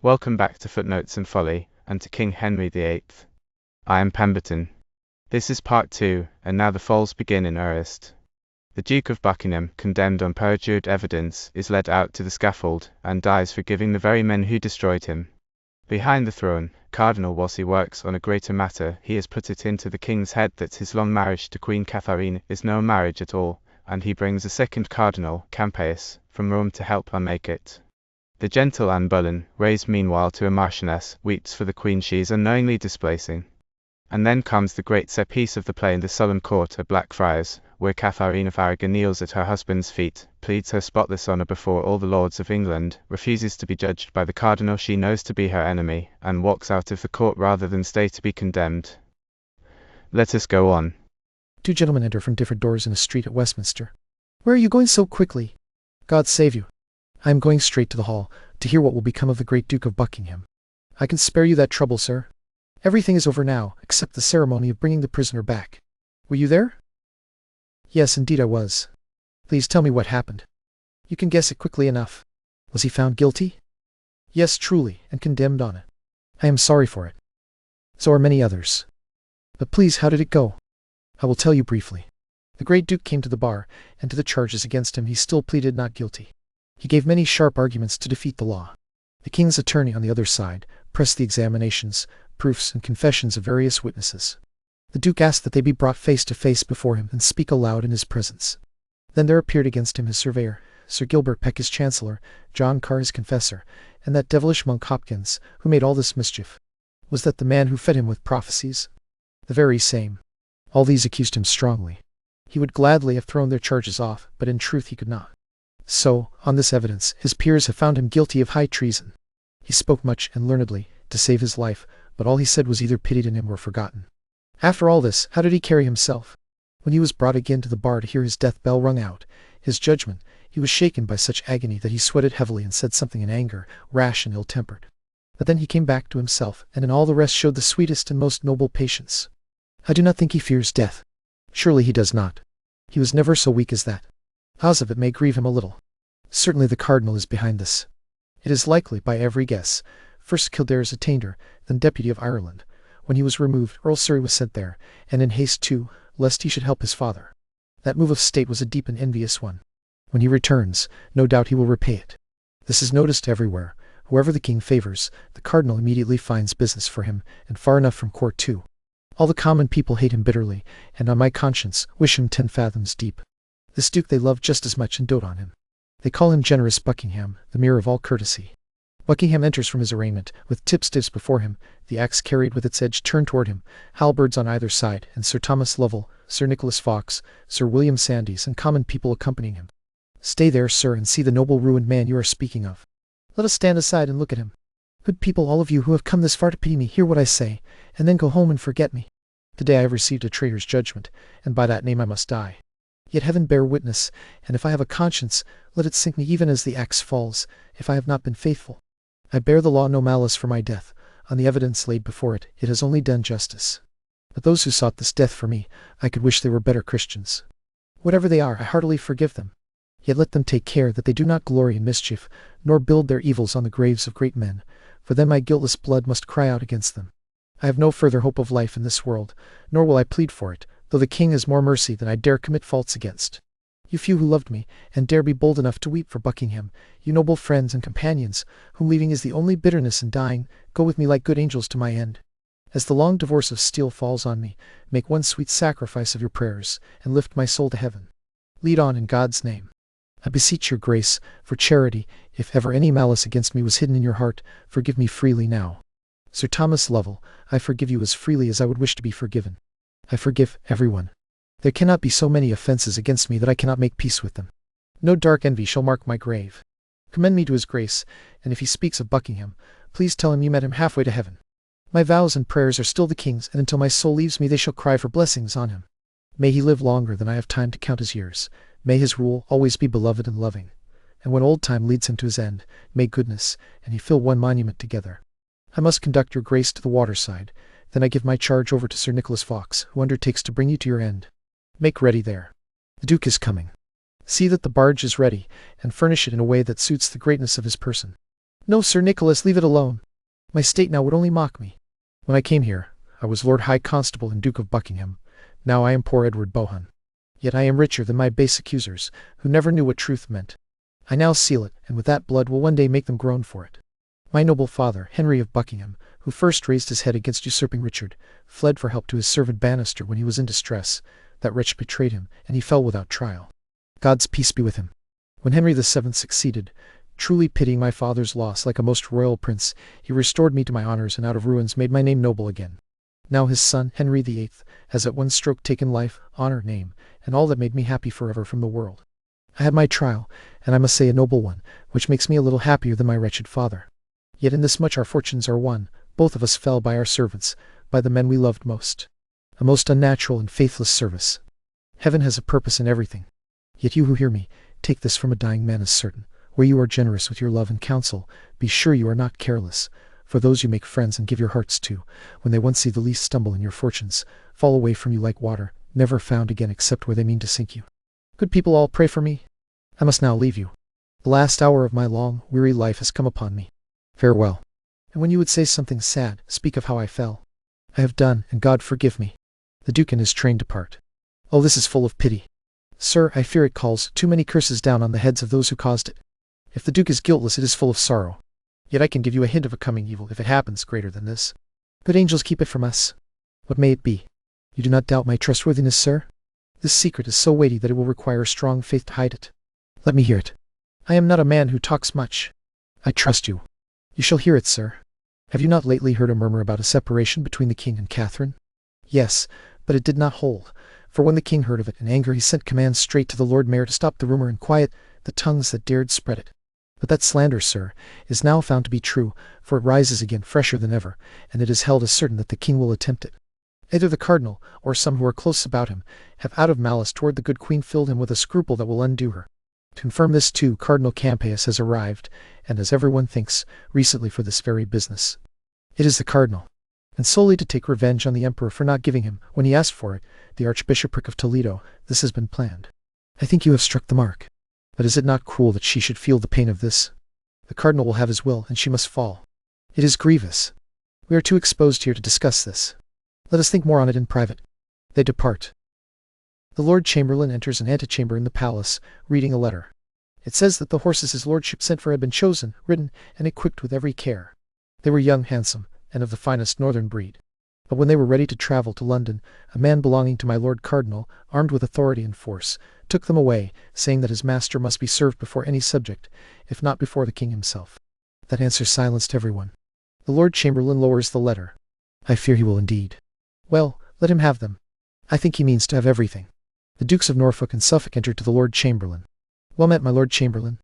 Welcome back to Footnotes and Folly, and to King Henry VIII. I am Pemberton. This is part 2, and now the falls begin in earnest. The Duke of Buckingham, condemned on perjured evidence, is led out to the scaffold, and dies forgiving the very men who destroyed him. Behind the throne, Cardinal Wolsey works on a greater matter. He has put it into the king's head that his long marriage to Queen Katharine is no marriage at all, and he brings a second cardinal, Campais, from Rome to help unmake it. The gentle Anne Bullen, raised meanwhile to a marchioness, weeps for the queen she is unknowingly displacing. And then comes the great set piece of the play in the solemn court at Blackfriars, where Katharine of Aragon kneels at her husband's feet, pleads her spotless honour before all the lords of England, refuses to be judged by the cardinal she knows to be her enemy, and walks out of the court rather than stay to be condemned. Let us go on. Two gentlemen enter from different doors in a street at Westminster. Where are you going so quickly? God save you. I am going straight to the hall, to hear what will become of the great Duke of Buckingham. I can spare you that trouble, sir. Everything is over now, except the ceremony of bringing the prisoner back. Were you there? Yes, indeed I was. Please tell me what happened. You can guess it quickly enough. Was he found guilty? Yes, truly, and condemned on it. I am sorry for it. So are many others. But please, how did it go? I will tell you briefly. The great Duke came to the bar, and to the charges against him he still pleaded not guilty. He gave many sharp arguments to defeat the law. The king's attorney on the other side pressed the examinations, proofs, and confessions of various witnesses. The Duke asked that they be brought face to face before him and speak aloud in his presence. Then there appeared against him his surveyor, Sir Gilbert Peck his chancellor, John Carr his confessor, and that devilish monk Hopkins, who made all this mischief. Was that the man who fed him with prophecies? The very same. All these accused him strongly. He would gladly have thrown their charges off, but in truth he could not. So, on this evidence, his peers have found him guilty of high treason. He spoke much and learnedly, to save his life, but all he said was either pitied in him or forgotten. After all this, how did he carry himself? When he was brought again to the bar to hear his death bell rung out, his judgment, he was shaken by such agony that he sweated heavily and said something in anger, rash and ill-tempered. But then he came back to himself, and in all the rest showed the sweetest and most noble patience. I do not think he fears death. Surely he does not. He was never so weak as that. Cause of it may grieve him a little. Certainly the cardinal is behind this. It is likely, by every guess. First Kildare's attainder, then deputy of Ireland. When he was removed, Earl Surrey was sent there, and in haste too, lest he should help his father. That move of state was a deep and envious one. When he returns, no doubt he will repay it. This is noticed everywhere. Whoever the king favours, the cardinal immediately finds business for him, and far enough from court too. All the common people hate him bitterly, and on my conscience wish him 10 fathoms deep. This duke they love just as much and dote on him. They call him generous Buckingham, the mirror of all courtesy. Buckingham enters from his arraignment, with tipstaves before him, the axe carried with its edge turned toward him, halberds on either side, and Sir Thomas Lovell, Sir Nicholas Fox, Sir William Sandys, and common people accompanying him. Stay there, sir, and see the noble ruined man you are speaking of. Let us stand aside and look at him. Good people, all of you who have come this far to pity me, hear what I say, and then go home and forget me. Today I have received a traitor's judgment, and by that name I must die. Yet heaven bear witness, and if I have a conscience, let it sink me even as the axe falls, if I have not been faithful. I bear the law no malice for my death. On the evidence laid before it, it has only done justice. But those who sought this death for me, I could wish they were better Christians. Whatever they are, I heartily forgive them. Yet let them take care that they do not glory in mischief, nor build their evils on the graves of great men, for then my guiltless blood must cry out against them. I have no further hope of life in this world, nor will I plead for it, though the king has more mercy than I dare commit faults against. You few who loved me, and dare be bold enough to weep for Buckingham, you noble friends and companions, whom leaving is the only bitterness in dying, go with me like good angels to my end. As the long divorce of steel falls on me, make one sweet sacrifice of your prayers, and lift my soul to heaven. Lead on in God's name. I beseech your grace, for charity, if ever any malice against me was hidden in your heart, forgive me freely now. Sir Thomas Lovell, I forgive you as freely as I would wish to be forgiven. I forgive everyone. There cannot be so many offences against me that I cannot make peace with them. No dark envy shall mark my grave. Commend me to his grace, and if he speaks of Buckingham, please tell him you met him halfway to heaven. My vows and prayers are still the king's, and until my soul leaves me they shall cry for blessings on him. May he live longer than I have time to count his years. May his rule always be beloved and loving. And when old time leads him to his end, may goodness and he fill one monument together. I must conduct your grace to the waterside. Then I give my charge over to Sir Nicholas Fox, who undertakes to bring you to your end. Make ready there. The Duke is coming. See that the barge is ready, and furnish it in a way that suits the greatness of his person. No, Sir Nicholas, leave it alone. My state now would only mock me. When I came here, I was Lord High Constable and Duke of Buckingham. Now I am poor Edward Bohun. Yet I am richer than my base accusers, who never knew what truth meant. I now seal it, and with that blood will one day make them groan for it. My noble father, Henry of Buckingham, who first raised his head against usurping Richard, fled for help to his servant Bannister when he was in distress. That wretch betrayed him, and he fell without trial. God's peace be with him. When Henry VII succeeded, truly pitying my father's loss like a most royal prince, he restored me to my honours and out of ruins made my name noble again. Now his son, Henry VIII, has at one stroke taken life, honour, name, and all that made me happy forever from the world. I had my trial, and I must say a noble one, which makes me a little happier than my wretched father. Yet in this much our fortunes are one, both of us fell by our servants, by the men we loved most. A most unnatural and faithless service. Heaven has a purpose in everything. Yet you who hear me, take this from a dying man as certain. Where you are generous with your love and counsel, be sure you are not careless. For those you make friends and give your hearts to, when they once see the least stumble in your fortunes, fall away from you like water, never found again except where they mean to sink you. Good people all pray for me. I must now leave you. The last hour of my long, weary life has come upon me. Farewell. And when you would say something sad, speak of how I fell. I have done, and God forgive me. The Duke and his train depart. Oh, this is full of pity. Sir, I fear it calls too many curses down on the heads of those who caused it. If the Duke is guiltless, it is full of sorrow. Yet I can give you a hint of a coming evil, if it happens, greater than this. Good angels, keep it from us. What may it be? You do not doubt my trustworthiness, sir? This secret is so weighty that it will require strong faith to hide it. Let me hear it. I am not a man who talks much. I trust you. You shall hear it, sir. Have you not lately heard a murmur about a separation between the king and Katharine? Yes, but it did not hold. For when the king heard of it, in anger he sent commands straight to the Lord Mayor to stop the rumor and quiet the tongues that dared spread it. But that slander, sir, is now found to be true, for it rises again fresher than ever, and it is held as certain that the king will attempt it. Either the cardinal, or some who are close about him, have out of malice toward the good queen filled him with a scruple that will undo her. To confirm this too, Cardinal Campeius has arrived, and as everyone thinks, recently for this very business. It is the cardinal, and solely to take revenge on the emperor for not giving him, when he asked for it, the archbishopric of Toledo. This has been planned. I think you have struck the mark. But is it not cruel that she should feel the pain of this? The cardinal will have his will, and she must fall. It is grievous. We are too exposed here to discuss this. Let us think more on it in private. They depart. The Lord Chamberlain enters an antechamber in the palace, reading a letter. It says that the horses his lordship sent for had been chosen, ridden, and equipped with every care. They were young, handsome, and of the finest northern breed. But when they were ready to travel to London, a man belonging to my Lord Cardinal, armed with authority and force, took them away, saying that his master must be served before any subject, if not before the king himself. That answer silenced everyone. The Lord Chamberlain lowers the letter. I fear he will indeed. Well, let him have them. I think he means to have everything. The Dukes of Norfolk and Suffolk entered to the Lord Chamberlain. Well met, my Lord Chamberlain.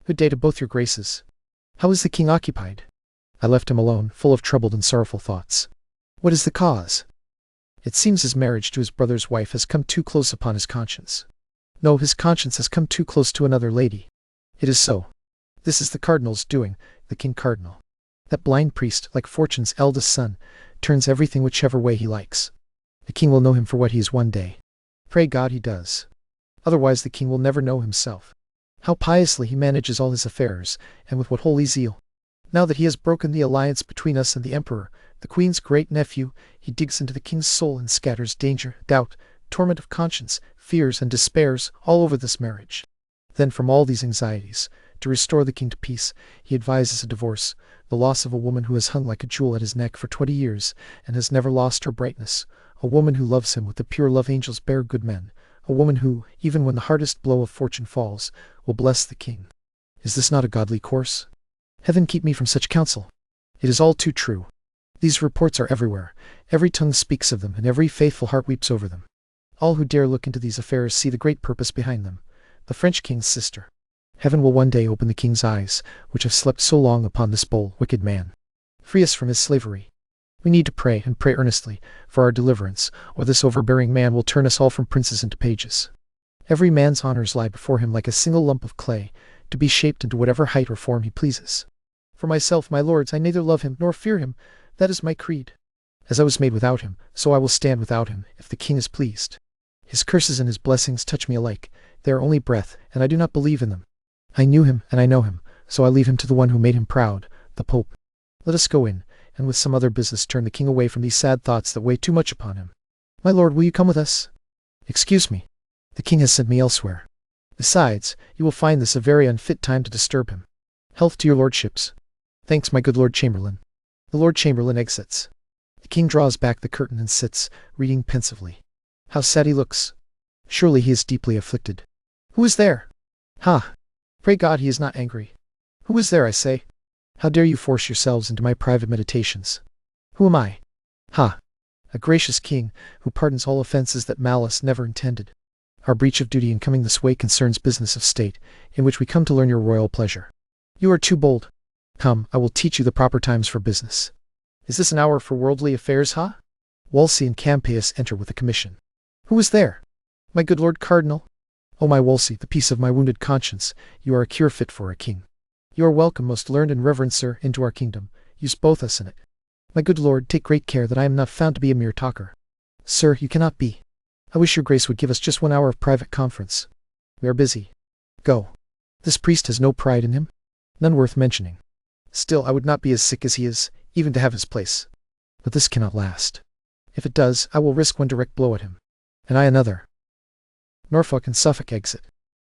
Good day to both your graces. How is the king occupied? I left him alone, full of troubled and sorrowful thoughts. What is the cause? It seems his marriage to his brother's wife has come too close upon his conscience. No, his conscience has come too close to another lady. It is so. This is the cardinal's doing, the king cardinal. That blind priest, like Fortune's eldest son, turns everything whichever way he likes. The king will know him for what he is one day. Pray God he does. Otherwise the king will never know himself. How piously he manages all his affairs, and with what holy zeal. Now that he has broken the alliance between us and the emperor, the queen's great-nephew, he digs into the king's soul and scatters danger, doubt, torment of conscience, fears and despairs all over this marriage. Then from all these anxieties, to restore the king to peace, he advises a divorce, the loss of a woman who has hung like a jewel at his neck for 20 years, and has never lost her brightness, a woman who loves him with the pure love angels bear good men, a woman who, even when the hardest blow of fortune falls, will bless the king. Is this not a godly course? Heaven keep me from such counsel. It is all too true. These reports are everywhere. Every tongue speaks of them, and every faithful heart weeps over them. All who dare look into these affairs see the great purpose behind them. The French king's sister. Heaven will one day open the king's eyes, which have slept so long upon this bold, wicked man. Free us from his slavery. We need to pray, and pray earnestly, for our deliverance, or this overbearing man will turn us all from princes into pages. Every man's honors lie before him like a single lump of clay, to be shaped into whatever height or form he pleases. For myself, my lords, I neither love him nor fear him. That is my creed. As I was made without him, so I will stand without him, if the king is pleased. His curses and his blessings touch me alike. They are only breath, and I do not believe in them. I knew him, and I know him, so I leave him to the one who made him proud, the Pope. Let us go in, and with some other business turn the king away from these sad thoughts that weigh too much upon him. My lord, will you come with us? Excuse me. The king has sent me elsewhere. Besides, you will find this a very unfit time to disturb him. Health to your lordships. Thanks, my good Lord Chamberlain. The Lord Chamberlain exits. The king draws back the curtain and sits, reading pensively. How sad he looks. Surely he is deeply afflicted. Who is there? Ha! Pray God he is not angry. Who is there, I say? How dare you force yourselves into my private meditations? Who am I? Ha! A gracious king, who pardons all offences that malice never intended. Our breach of duty in coming this way concerns business of state, in which we come to learn your royal pleasure. You are too bold. Come, I will teach you the proper times for business. Is this an hour for worldly affairs, ha? Wolsey and Campaius enter with a commission. Who is there? My good Lord Cardinal. O my Wolsey, the peace of my wounded conscience, you are a cure fit for a king. You are welcome, most learned and reverend sir, into our kingdom. Use both us in it. My good lord, take great care that I am not found to be a mere talker. Sir, you cannot be. I wish your grace would give us just 1 hour of private conference. We are busy. Go. This priest has no pride in him. None worth mentioning. Still, I would not be as sick as he is, even to have his place. But this cannot last. If it does, I will risk one direct blow at him. And I another. Norfolk and Suffolk exit.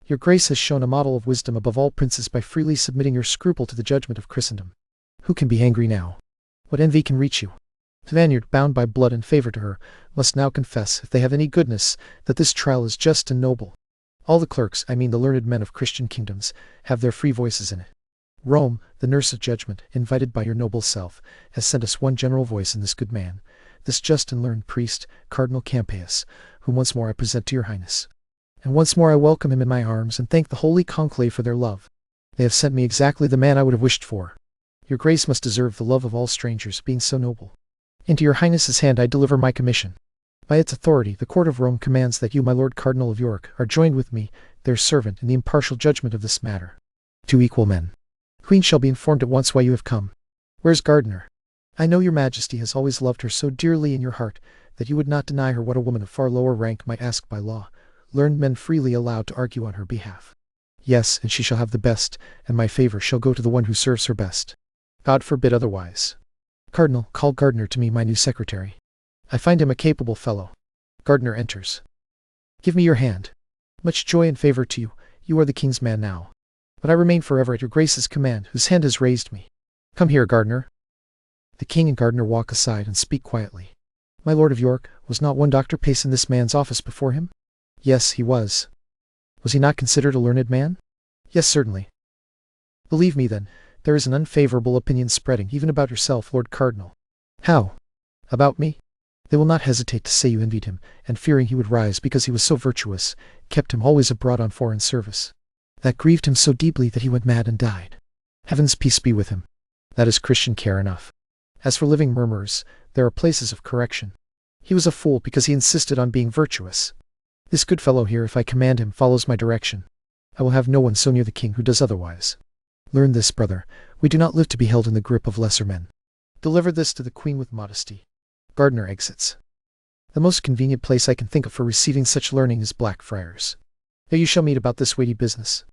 Your grace has shown a model of wisdom above all princes by freely submitting your scruple to the judgment of Christendom. Who can be angry now? What envy can reach you? The Vanguard, bound by blood and favour to her, must now confess, if they have any goodness, that this trial is just and noble. All the clerks, I mean the learned men of Christian kingdoms, have their free voices in it. Rome, the nurse of judgment, invited by your noble self, has sent us one general voice in this good man, this just and learned priest, Cardinal Campaius, whom once more I present to your highness. And once more I welcome him in my arms, and thank the holy conclave for their love. They have sent me exactly the man I would have wished for. Your grace must deserve the love of all strangers, being so noble. Into your highness's hand I deliver my commission. By its authority, the court of Rome commands that you, my lord Cardinal of York, are joined with me, their servant, in the impartial judgment of this matter. 2 equal men. Queen shall be informed at once why you have come. Where's Gardiner? I know your majesty has always loved her so dearly in your heart, that you would not deny her what a woman of far lower rank might ask by law, learned men freely allowed to argue on her behalf. Yes, and she shall have the best, and my favour shall go to the one who serves her best. God forbid otherwise. Cardinal, call Gardiner to me, my new secretary. I find him a capable fellow. Gardiner enters. Give me your hand. Much joy and favour to you. You are the king's man now. But I remain forever at your grace's command, whose hand has raised me. Come here, Gardiner. The king and Gardiner walk aside and speak quietly. My lord of York, was not one Dr. Pace in this man's office before him? Yes, he was. Was he not considered a learned man? Yes, certainly. Believe me, then, there is an unfavourable opinion spreading, even about yourself, Lord Cardinal. How? About me? They will not hesitate to say you envied him, and fearing he would rise because he was so virtuous, kept him always abroad on foreign service. That grieved him so deeply that he went mad and died. Heaven's peace be with him. That is Christian care enough. As for living murmurers, there are places of correction. He was a fool because he insisted on being virtuous. This good fellow here, if I command him, follows my direction. I will have no one so near the king who does otherwise. Learn this, brother, we do not live to be held in the grip of lesser men. Deliver this to the queen with modesty. Gardiner exits. The most convenient place I can think of for receiving such learning is Blackfriars. There you shall meet about this weighty business.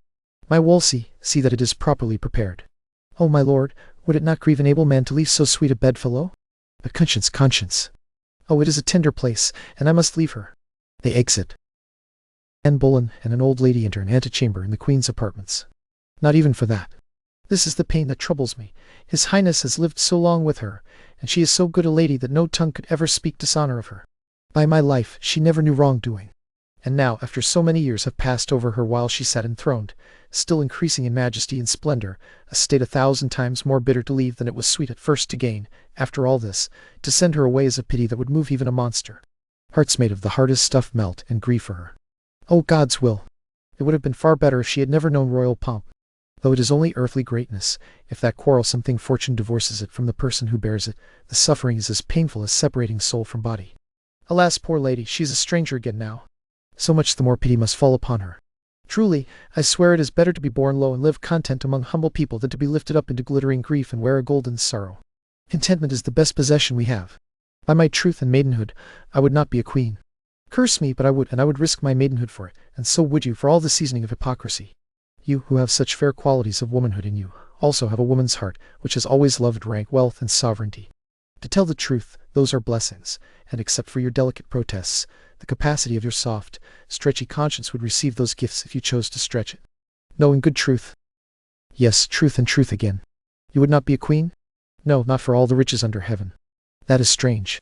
My Wolsey, see that it is properly prepared. Oh, my lord, would it not grieve an able man to leave so sweet a bedfellow? But conscience. Oh, it is a tender place, and I must leave her. They exit. And Bullen and an old lady enter an antechamber in the queen's apartments. Not even for that. This is the pain that troubles me. His Highness has lived so long with her, and she is so good a lady that no tongue could ever speak dishonour of her. By my life, she never knew wrong-doing. And now, after so many years have passed over her while she sat enthroned, still increasing in majesty and splendour, a state 1,000 times more bitter to leave than it was sweet at first to gain, after all this, to send her away is a pity that would move even a monster. Hearts made of the hardest stuff melt and grieve for her. Oh, God's will! It would have been far better if she had never known royal pomp. Though it is only earthly greatness, if that quarrelsome thing fortune divorces it from the person who bears it, the suffering is as painful as separating soul from body. Alas, poor lady, she is a stranger again now. So much the more pity must fall upon her. Truly, I swear it is better to be born low and live content among humble people than to be lifted up into glittering grief and wear a golden sorrow. Contentment is the best possession we have. By my truth and maidenhood, I would not be a queen. Curse me, but I would, and I would risk my maidenhood for it, and so would you for all the seasoning of hypocrisy. You, who have such fair qualities of womanhood in you, also have a woman's heart, which has always loved rank, wealth, and sovereignty. To tell the truth, those are blessings, and except for your delicate protests, the capacity of your soft, stretchy conscience would receive those gifts if you chose to stretch it. No, in good truth. Yes, truth and truth again. You would not be a queen? No, not for all the riches under heaven. That is strange.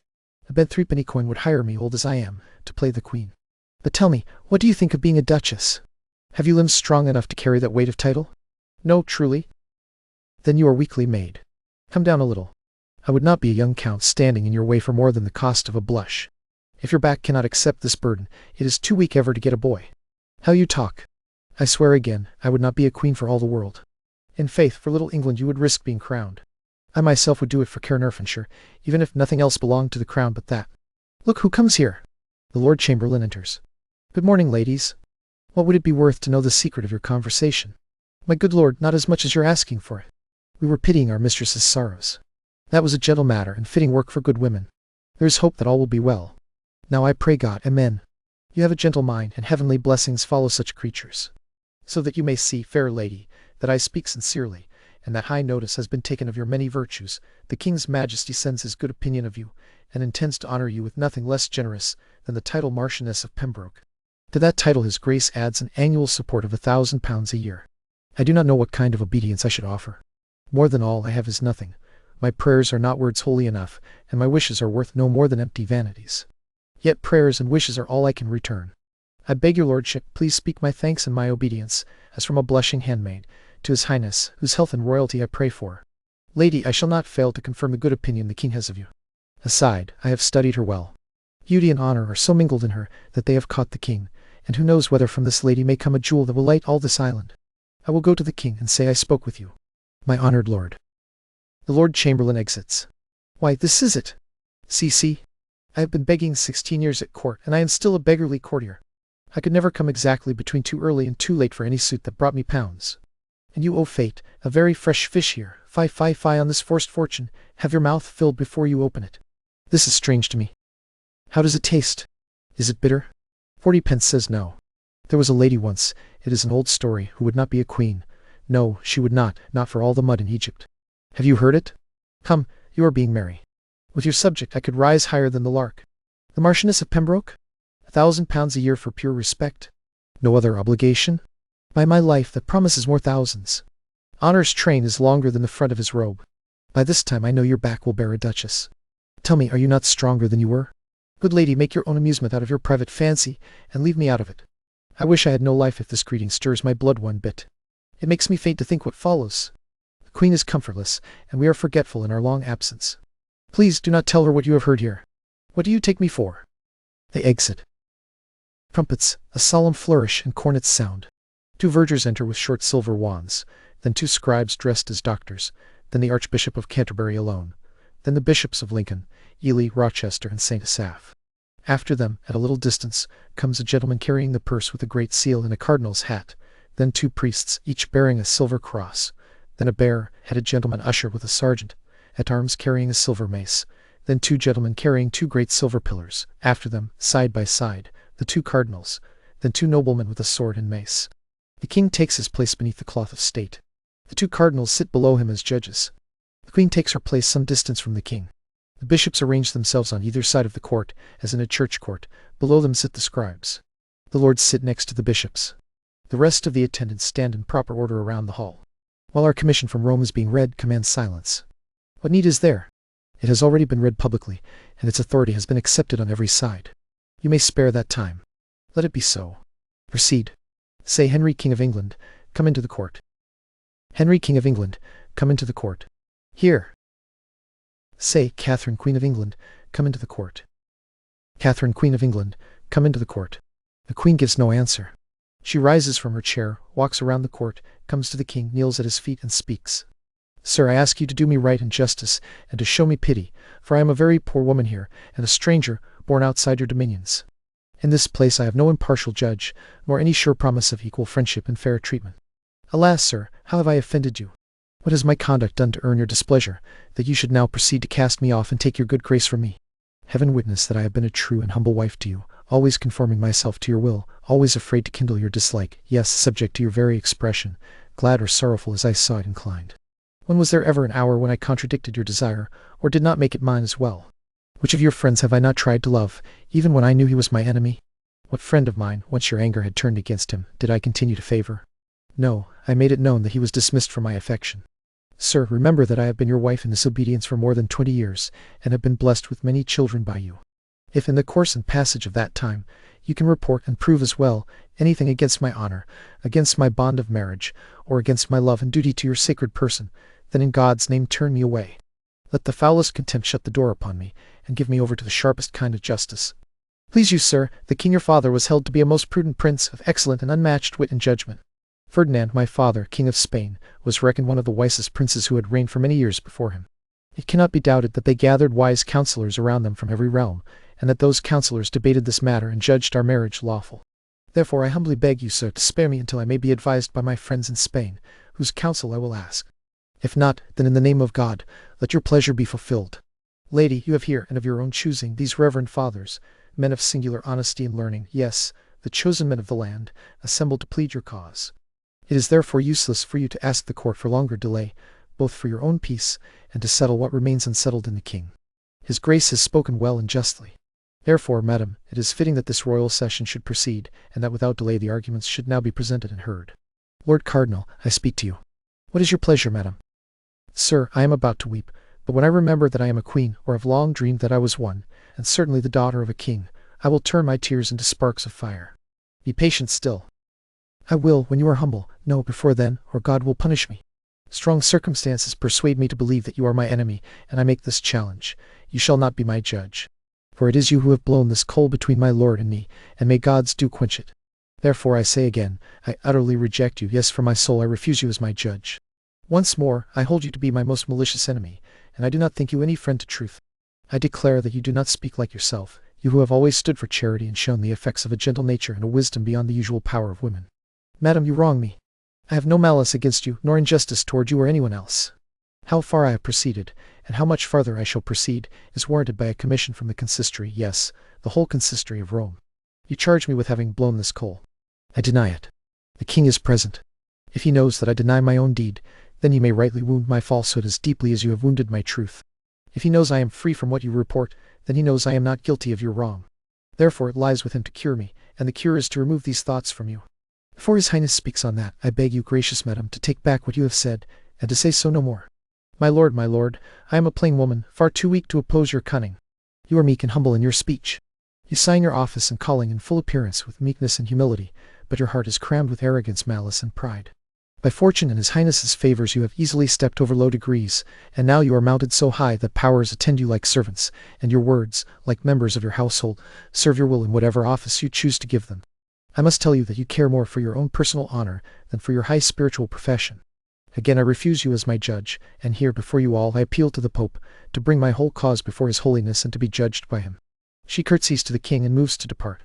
I bet threepenny coin would hire me, old as I am, to play the queen. But tell me, what do you think of being a duchess? Have you limbs strong enough to carry that weight of title? No, truly? Then you are weakly made. Come down a little. I would not be a young count standing in your way for more than the cost of a blush. If your back cannot accept this burden, it is too weak ever to get a boy. How you talk! I swear again, I would not be a queen for all the world. In faith, for little England you would risk being crowned. I myself would do it for Caernarfonshire, even if nothing else belonged to the crown but that. Look who comes here! The Lord Chamberlain enters. Good morning, ladies. What would it be worth to know the secret of your conversation? My good lord, not as much as you're asking for it. We were pitying our mistress's sorrows. That was a gentle matter and fitting work for good women. There is hope that all will be well. Now I pray God, amen. You have a gentle mind, and heavenly blessings follow such creatures. So that you may see, fair lady, that I speak sincerely, and that high notice has been taken of your many virtues, the King's Majesty sends his good opinion of you, and intends to honour you with nothing less generous than the title Marchioness of Pembroke. To that title his Grace adds an annual support of £1,000 a year. I do not know what kind of obedience I should offer. More than all I have is nothing. My prayers are not words holy enough, and my wishes are worth no more than empty vanities. Yet prayers and wishes are all I can return. I beg your lordship, please speak my thanks and my obedience, as from a blushing handmaid, to his highness, whose health and royalty I pray for. Lady, I shall not fail to confirm the good opinion the king has of you. Aside, I have studied her well. Beauty and honour are so mingled in her that they have caught the king, and who knows whether from this lady may come a jewel that will light all this island. I will go to the king and say I spoke with you. My honoured lord. The Lord Chamberlain exits. Why, this is it. See. I have been begging 16 years at court, and I am still a beggarly courtier. I could never come exactly between too early and too late for any suit that brought me pounds. And you, O fate, a very fresh fish here, fie on this forced fortune, have your mouth filled before you open it. This is strange to me. How does it taste? Is it bitter? 40p says no. There was a lady once, it is an old story, who would not be a queen. No, she would not for all the mud in Egypt. Have you heard it? Come, you are being merry. With your subject I could rise higher than the lark. The Marchioness of Pembroke? £1,000 a year for pure respect. No other obligation? By my life, that promises more thousands. Honour's train is longer than the front of his robe. By this time I know your back will bear a duchess. Tell me, are you not stronger than you were? Good lady, make your own amusement out of your private fancy, and leave me out of it. I wish I had no life if this greeting stirs my blood one bit. It makes me faint to think what follows. The queen is comfortless, and we are forgetful in our long absence. Please do not tell her what you have heard here. What do you take me for? They exit. Trumpets, a solemn flourish, and cornets sound. 2 vergers enter with short silver wands, then 2 scribes dressed as doctors, then the Archbishop of Canterbury alone, then the bishops of Lincoln, Ely, Rochester, and St. Asaph. After them, at a little distance, comes a gentleman carrying the purse with a great seal and a cardinal's hat, then 2 priests, each bearing a silver cross, then a bare-headed gentleman usher with a sergeant at arms carrying a silver mace, then 2 gentlemen carrying 2 great silver pillars, after them, side by side, the 2 cardinals, then 2 noblemen with a sword and mace. The king takes his place beneath the cloth of state. The 2 cardinals sit below him as judges. The queen takes her place some distance from the king. The bishops arrange themselves on either side of the court, as in a church court. Below them sit the scribes. The lords sit next to the bishops. The rest of the attendants stand in proper order around the hall. While our commission from Rome is being read, command silence. What need is there? It has already been read publicly, and its authority has been accepted on every side. You may spare that time. Let it be so. Proceed. Say, Henry, King of England, come into the court. Henry, King of England, come into the court. Here. Say, Katharine, Queen of England, come into the court. Katharine, Queen of England, come into the court. The queen gives no answer. She rises from her chair, walks around the court, comes to the king, kneels at his feet, and speaks. Sir, I ask you to do me right and justice, and to show me pity, for I am a very poor woman here, and a stranger, born outside your dominions. In this place I have no impartial judge, nor any sure promise of equal friendship and fair treatment. Alas, sir, how have I offended you? What has my conduct done to earn your displeasure, that you should now proceed to cast me off and take your good grace from me? Heaven witness that I have been a true and humble wife to you, always conforming myself to your will, always afraid to kindle your dislike, yes, subject to your very expression, glad or sorrowful as I saw it inclined. When was there ever an hour when I contradicted your desire, or did not make it mine as well? Which of your friends have I not tried to love, even when I knew he was my enemy? What friend of mine, once your anger had turned against him, did I continue to favor? No, I made it known that he was dismissed from my affection. Sir, remember that I have been your wife in this obedience for more than 20 years, and have been blessed with many children by you. If in the course and passage of that time you can report and prove as well anything against my honor, against my bond of marriage, or against my love and duty to your sacred person, then in God's name turn me away. Let the foulest contempt shut the door upon me, and give me over to the sharpest kind of justice. Please you, sir, the king your father was held to be a most prudent prince, of excellent and unmatched wit and judgment. Ferdinand, my father, king of Spain, was reckoned one of the wisest princes who had reigned for many years before him. It cannot be doubted that they gathered wise counselors around them from every realm, and that those counselors debated this matter and judged our marriage lawful. Therefore I humbly beg you, sir, to spare me until I may be advised by my friends in Spain, whose counsel I will ask. If not, then in the name of God, let your pleasure be fulfilled. Lady, you have here, and of your own choosing, these reverend fathers, men of singular honesty and learning, yes, the chosen men of the land, assembled to plead your cause. It is therefore useless for you to ask the court for longer delay, both for your own peace, and to settle what remains unsettled in the king. His grace has spoken well and justly. Therefore, madam, it is fitting that this royal session should proceed, and that without delay the arguments should now be presented and heard. Lord Cardinal, I speak to you. What is your pleasure, madam? Sir, I am about to weep, but when I remember that I am a queen, or have long dreamed that I was one, and certainly the daughter of a king, I will turn my tears into sparks of fire. Be patient still. I will, when you are humble. No, before then, or God will punish me. Strong circumstances persuade me to believe that you are my enemy, and I make this challenge. You shall not be my judge. For it is you who have blown this coal between my lord and me, and may God's dew quench it. Therefore I say again, I utterly reject you, yes, from my soul I refuse you as my judge. Once more, I hold you to be my most malicious enemy, and I do not think you any friend to truth. I declare that you do not speak like yourself, you who have always stood for charity and shown the effects of a gentle nature and a wisdom beyond the usual power of women. Madam, you wrong me. I have no malice against you, nor injustice toward you or anyone else. How far I have proceeded, and how much farther I shall proceed, is warranted by a commission from the consistory, yes, the whole consistory of Rome. You charge me with having blown this coal. I deny it. The king is present. If he knows that I deny my own deed, then he may rightly wound my falsehood as deeply as you have wounded my truth. If he knows I am free from what you report, then he knows I am not guilty of your wrong. Therefore it lies with him to cure me, and the cure is to remove these thoughts from you. Before his highness speaks on that, I beg you, gracious madam, to take back what you have said, and to say so no more. My lord, I am a plain woman, far too weak to oppose your cunning. You are meek and humble in your speech. You sign your office and calling in full appearance with meekness and humility, but your heart is crammed with arrogance, malice, and pride. By fortune and his highness's favors you have easily stepped over low degrees, and now you are mounted so high that powers attend you like servants, and your words, like members of your household, serve your will in whatever office you choose to give them. I must tell you that you care more for your own personal honor than for your high spiritual profession. Again I refuse you as my judge, and here before you all I appeal to the Pope, to bring my whole cause before his holiness and to be judged by him. She curtsies to the king and moves to depart.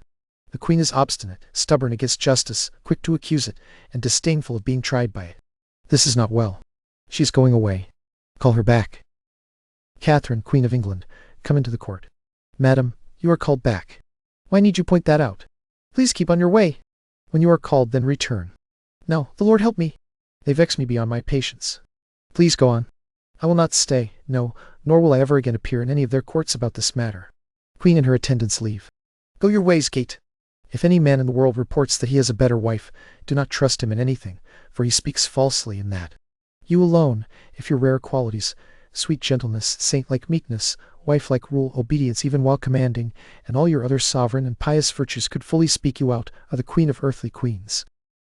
The queen is obstinate, stubborn against justice, quick to accuse it, and disdainful of being tried by it. This is not well. She is going away. Call her back. Katharine, Queen of England, come into the court. Madam, you are called back. Why need you point that out? Please keep on your way. When you are called, then return. No, the Lord help me. They vex me beyond my patience. Please go on. I will not stay, no, nor will I ever again appear in any of their courts about this matter. Queen and her attendants leave. Go your ways, Kate. If any man in the world reports that he has a better wife, do not trust him in anything, for he speaks falsely in that. You alone, if your rare qualities, sweet gentleness, saint-like meekness, wife-like rule, obedience even while commanding, and all your other sovereign and pious virtues could fully speak you out, are the queen of earthly queens.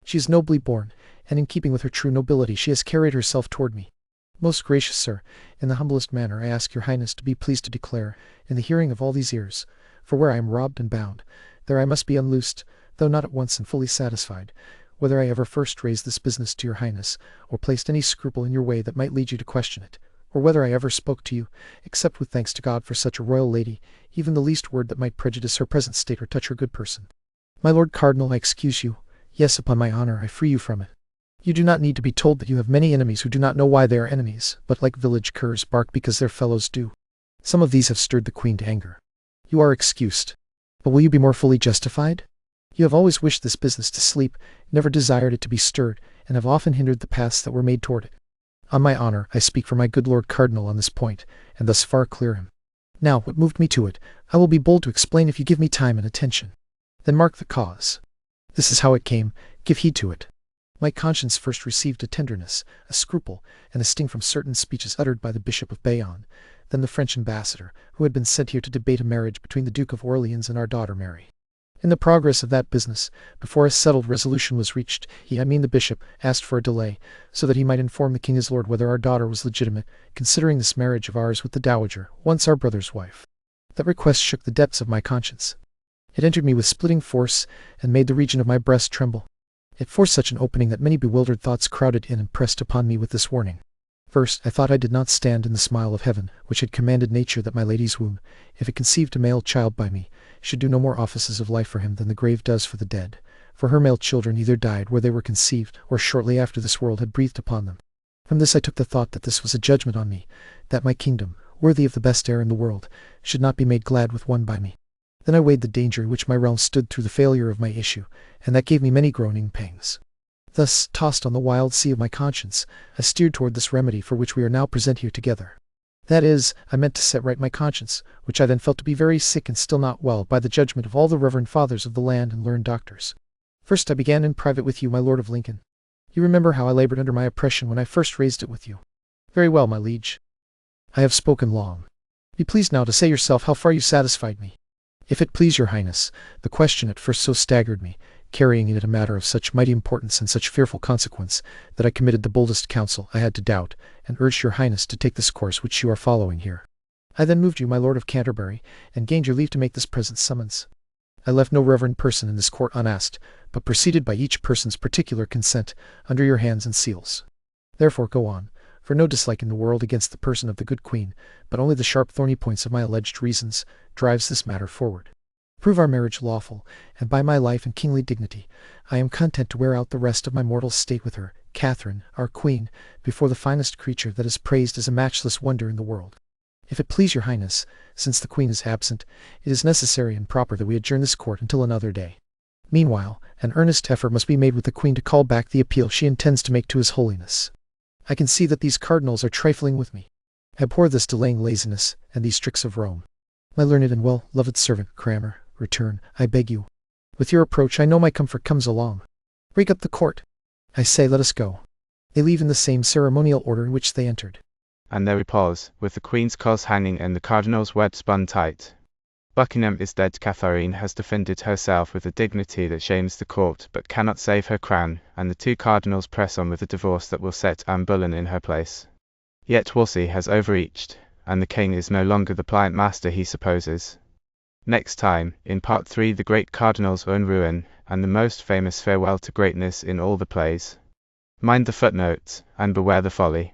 She is nobly born, and in keeping with her true nobility she has carried herself toward me. Most gracious sir, in the humblest manner I ask your highness to be pleased to declare, in the hearing of all these ears, for where I am robbed and bound, there I must be unloosed, though not at once and fully satisfied, whether I ever first raised this business to your highness, or placed any scruple in your way that might lead you to question it, or whether I ever spoke to you, except with thanks to God for such a royal lady, even the least word that might prejudice her present state or touch her good person. My lord cardinal, I excuse you. Yes, upon my honor, I free you from it. You do not need to be told that you have many enemies who do not know why they are enemies, but like village curs bark because their fellows do. Some of these have stirred the queen to anger. You are excused. But will you be more fully justified? You have always wished this business to sleep, never desired it to be stirred, and have often hindered the paths that were made toward it. On my honor, I speak for my good Lord Cardinal on this point, and thus far clear him. Now, what moved me to it, I will be bold to explain if you give me time and attention. Then mark the cause. This is how it came, give heed to it. My conscience first received a tenderness, a scruple, and a sting from certain speeches uttered by the Bishop of Bayonne, then the French ambassador, who had been sent here to debate a marriage between the Duke of Orleans and our daughter Mary. In the progress of that business, before a settled resolution was reached, the bishop, asked for a delay, so that he might inform the king his lord whether our daughter was legitimate, considering this marriage of ours with the dowager, once our brother's wife. That request shook the depths of my conscience. It entered me with splitting force, and made the region of my breast tremble. It forced such an opening that many bewildered thoughts crowded in and pressed upon me with this warning. First, I thought I did not stand in the smile of heaven, which had commanded nature that my lady's womb, if it conceived a male child by me, should do no more offices of life for him than the grave does for the dead. For her male children either died where they were conceived, or shortly after this world had breathed upon them. From this I took the thought that this was a judgment on me, that my kingdom, worthy of the best heir in the world, should not be made glad with one by me. Then I weighed the danger in which my realm stood through the failure of my issue, and that gave me many groaning pangs. Thus, tossed on the wild sea of my conscience, I steered toward this remedy for which we are now present here together. That is, I meant to set right my conscience, which I then felt to be very sick and still not well, by the judgment of all the reverend fathers of the land and learned doctors. First I began in private with you, my Lord of Lincoln. You remember how I labored under my oppression when I first raised it with you. Very well, my liege. I have spoken long. Be pleased now to say yourself how far you satisfied me. If it please your highness, the question at first so staggered me, carrying in it a matter of such mighty importance and such fearful consequence, that I committed the boldest counsel I had to doubt, and urged your highness to take this course which you are following here. I then moved you, my Lord of Canterbury, and gained your leave to make this present summons. I left no reverend person in this court unasked, but proceeded by each person's particular consent, under your hands and seals. Therefore go on, for no dislike in the world against the person of the good queen, but only the sharp thorny points of my alleged reasons, drives this matter forward. Prove our marriage lawful, and by my life and kingly dignity, I am content to wear out the rest of my mortal state with her, Katharine, our queen, before the finest creature that is praised as a matchless wonder in the world. If it please your highness, since the queen is absent, it is necessary and proper that we adjourn this court until another day. Meanwhile, an earnest effort must be made with the queen to call back the appeal she intends to make to his holiness. I can see that these cardinals are trifling with me. I abhor this delaying laziness, and these tricks of Rome. My learned and well-loved servant, Cranmer, return, I beg you. With your approach I know my comfort comes along. Break up the court. I say, let us go. They leave in the same ceremonial order in which they entered. And there we pause, with the Queen's cause hanging and the Cardinal's web spun tight. Buckingham is dead. Katharine has defended herself with a dignity that shames the court, but cannot save her crown, and the two cardinals press on with a divorce that will set Anne Bullen in her place. Yet Wolsey has overreached, and the king is no longer the pliant master he supposes. Next time, in Part 3, the great cardinal's own ruin, and the most famous farewell to greatness in all the plays. Mind the footnotes, and beware the folly.